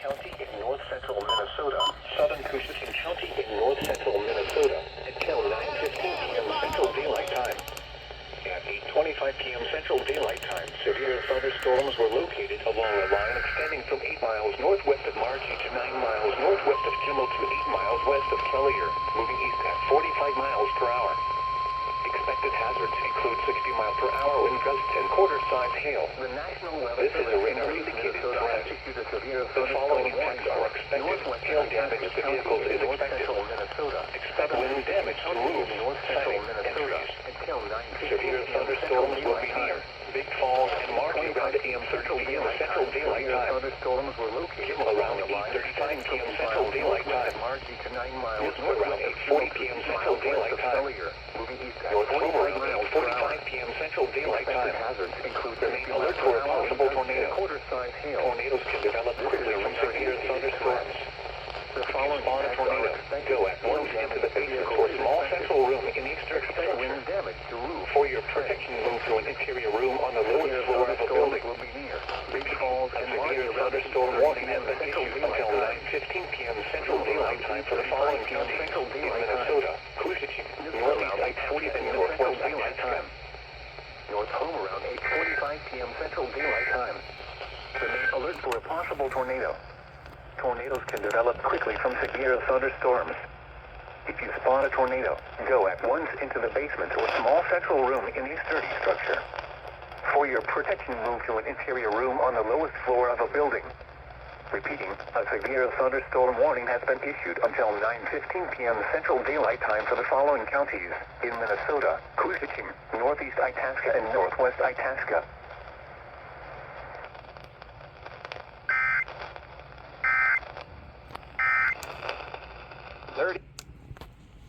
County in north central Minnesota, southern Coosatin County in north central Minnesota until 9:15 p.m. Central Daylight Time. At 8:25 p.m. Central Daylight Time, severe thunderstorms were located along a line extending from 8 miles northwest of Margie to 9 miles northwest of Kimmel to 8 miles west of Kelliher, moving east at 45 miles per hour. Expected hazards include 60 mile per hour wind gusts and quarter-size hail. The National Weather Service is a radar indicated threat. The following effects are expected. Hail damage to vehicles is expected. Expect wind damage to roofs, siding, and trees. Severe thunderstorms will be near Big Falls and Margie around AM 30 p.m. Central Daylight Time. Kimmel around 8:35 p.m. Central Daylight Time. West around 8:40 p.m. Central Daylight Time. North Homer around 8:45 p.m. Central Daylight Time. Remain alert for a possible tornado. Tornadoes can develop quickly from severe thunderstorms. If you spot a tornado, go at once into the basement or small central room in the exterior structure. For your protection, move to an interior room on the lowest floor of a building. Big Falls and severe thunderstorm warning has been issued until 9:15 p.m. Central Daylight Time for the following counties in Minnesota: Coosatin, northeast I-40 and northwest Itasca. North Home around 8:45 p.m. Central Daylight Time. Remain alert for a possible tornado. Tornadoes can develop quickly from severe thunderstorms. If you spot a tornado, go at once into the basement or small central room in the sturdy structure. For your protection, move to an interior room on the lowest floor of a building. Repeating, a severe thunderstorm warning has been issued until 9:15 p.m. Central Daylight Time for the following counties in Minnesota: Coosatin, northeast Itasca and northwest Itasca. 30.